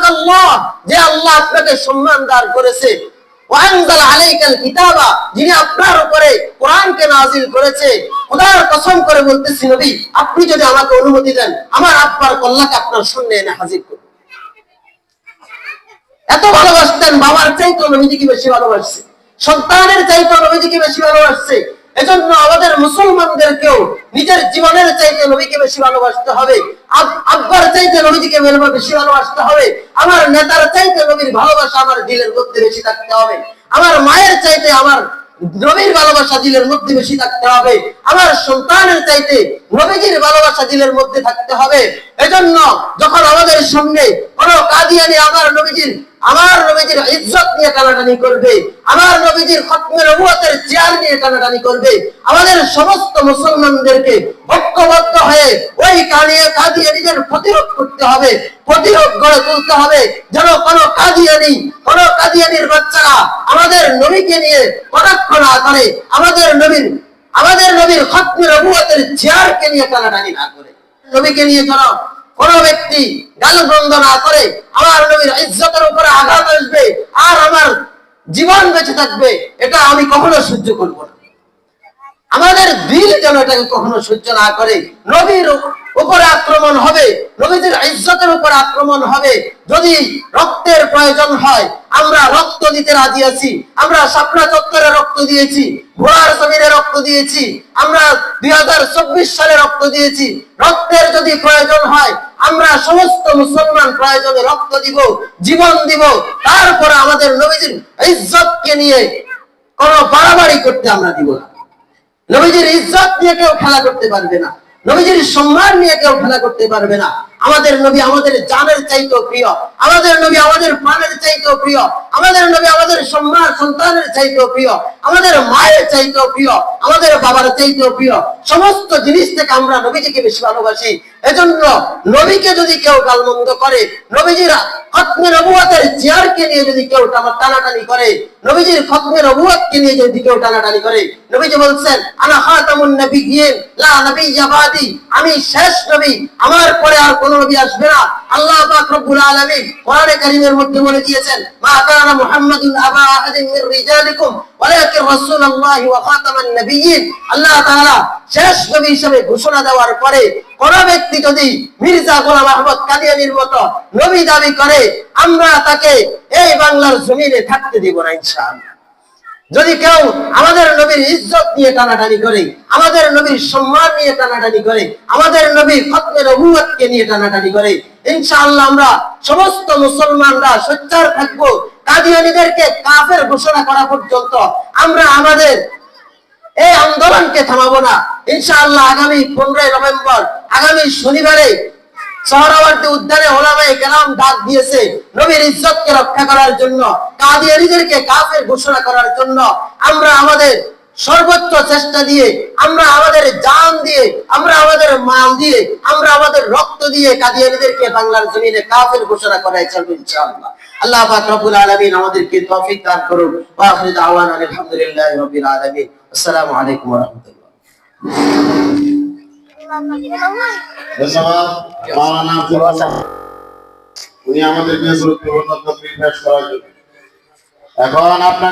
আকরামাকাল্লাহ, যে আল্লাহ আপনাকে সম্মান দান করেছে, ওয়া আনজালা আলাইকাল কিতাবা, যিনি আপনার উপরে কোরআনকে নাযিল করেছে। খোদার কসম করে বলতেছি নবী, আপনি যদি আমাকে অনুমতি দেন, আমার আব্বার কল্লাকে আপনার সামনে এনে হাজির করব। এত ভালোবাসতেন, বাবার চাইতে নবীজিকে বেশি ভালোবাসছে, সন্তানের চাইতে নবীজিকে বেশি ভালোবাসছে। এজন্য আমাদের মুসলমানদেরকেও নিজের জীবনের চাইতে নবীকে বেশি ভালোবাসতে হবে, আব্বার চাইতে নবীজিকে বেশি ভালোবাসতে হবে, আমার নেতার চাইতে নবীর ভালোবাসা আমার দিলের মধ্যে বেশি থাকতে হবে, আমার মায়ের চাইতে আমার নবীর ভালোবাসা দিলের মধ্যে বেশি থাকতে হবে, আমার সন্তানের চাইতে নবীজির ভালোবাসা দিলের মধ্যে থাকতে হবে। এজন্য যখন আমাদের সামনে কোন কাদিয়ানি আমার নবীজির ইজ্জত নিয়ে টানাটানি করবে, আমার নবীজির খতমে নবুয়তের চেয়ার নিয়ে টানাটানি করবে, আমাদের সমস্ত মুসলমানদেরকে ঐক্যবদ্ধ হয়ে ওই কাদিয়ানিদের প্রতিরোধ করতে হবে, প্রতিরোধ গড়ে তুলতে হবে, যেন কোনো কাদিয়ানির বাচ্চারা আমাদের নবীকে নিয়ে কটাক্ষ না করে, আমাদের নবীর খতমে নবুয়তের চেয়ারকে নিয়ে টানাটানি না করে, নবীকে নিয়ে যেন কোন ব্যক্তি গালগন্ধ না করে, আমার নবীর ইজ্জতের উপরে আঘাত আসবে আর আমার জীবন বেঁচে থাকবে, এটা আমি কখনো সহ্য করব না। আমাদের দিল যেন এটাকে কখনো সহ্য না করে। নবীর উপরে আক্রমণ হবে, নবীর ইজ্জতের উপর আক্রমণ হবে। যদি রক্তের প্রয়োজন হয়, আমরা রক্ত দিতে রাজি আছি। আমরা শাপলা চত্বরে রক্ত দিয়েছি, ঘোড়ার জমিনে রক্ত দিয়েছি, আমরা 2024 সালে রক্ত দিয়েছি। রক্তের যদি প্রয়োজন হয়, আমরা সমস্ত মুসলমান প্রয়োজনে রক্ত দিব, জীবন দিব। তারপরে আমাদের নবীর ইজ্জতকে নিয়ে কোনো বাড়াবাড়ি করতে আমরা দিব না। নবীজির ইজ্জত নিয়ে কেউ খেলা করতে পারবে না, নবীজির সম্মান নিয়ে কেউ খেলা করতে পারবে না। আমাদের নবী আমাদের জানের চাইতেও প্রিয়, আমাদের নবী আমাদের প্রাণের চাইতেও প্রিয়, আমাদের নবী আমাদের সন্তানের চাইতেও প্রিয়, আমাদের মায়ের চাইতেও প্রিয়, আমাদের বাবার চাইতেও প্রিয়। সমস্ত জিনিস থেকে আমরা নবীজিকে বেশি ভালোবাসি। এজন্য নবীকে যদি কেউ গালমন্দ করে, নবীজির খতমে নবুয়তের চেয়ারকে নিয়ে যদি কেউ টানাটানি করে, নবীজির খতমে নবুয়তকে নিয়ে যদি কেউ টানাটানি করে, নবীজি বলছেন আনা খাতামুন নবিয়্যিন লা নাবিয়্যা বাদি, আমি শেষ নবী, আমার পরে আর কোন নবী আসবে না। আল্লাহ পাক রব্বুল আলামিন কোরআনে কারীমের মধ্যে বলে দিয়েছেন মা কানা মুহাম্মাদুন আবা আহাদিন মির রিজালিকুম ওয়ালাকিন রাসূলুল্লাহি ওয়া খাতামান নবিয়্যিন। আল্লাহ তাআলা শেষ নবী হিসেবে ঘোষণা দেওয়ার পরে কোন ব্যক্তি যদি মির্জা গোলাম আহমদ কাদিয়ানীর মতো নবী দাবি করে, আমরা তাকে এই বাংলার জমিনে থাকতে দিব না ইনশাআল্লাহ। যদি কেউ আমাদের নবীর ইজ্জত নিয়ে টানাটানি করে, আমাদের নবীর সম্মান নিয়ে টানাটানি করে, আমাদের নবীর খতমে নবুয়তকে নিয়ে টানাটানি করে, ইনশাআল্লাহ আমরা সমস্ত মুসলমানরা সোচ্চার থাকবো। কাদিয়ানীদেরকে কাফের ঘোষণা করা পর্যন্ত আমরা আমাদের এই আন্দোলনকে থামাবো না ইনশাআল্লাহ। আগামী 15 নভেম্বর, আগামী শনিবারে সোহরাওয়ার্দী উদ্যানে ওলামায়ে কেরাম ডাক দিয়েছে নবীর ইজ্জতকে রক্ষা করার জন্য, কাদিয়ানীদেরকে কাফের ঘোষণা করার জন্য। আমরা আমাদের সর্বোচ্চ চেষ্টা দিয়ে, আমরা আমাদের জান দিয়ে, আমরা আমাদের মাল দিয়ে, আমরা আমাদের রক্ত দিয়ে কাদিয়ানীদেরকে বাংলার জমিনে কাফের ঘোষণা করাই চলবে ইনশাআল্লাহ। আল্লাহ পাক রব্বুল আলামিন আমাদেরকে তৌফিক দান করুন। ওয়া আখিরু দাওয়ানা আলহামদুলিল্লাহি রাব্বিল আলামিন। আসসালামু আলাইকুম ওয়া রাহমাতুল্লাহ। ধন্যবাদ মাওলানা আব্দুল ওয়াসাক, উনি আমাদেরকে সুরক্ষা পেশ করার জন্য। এখন আপনার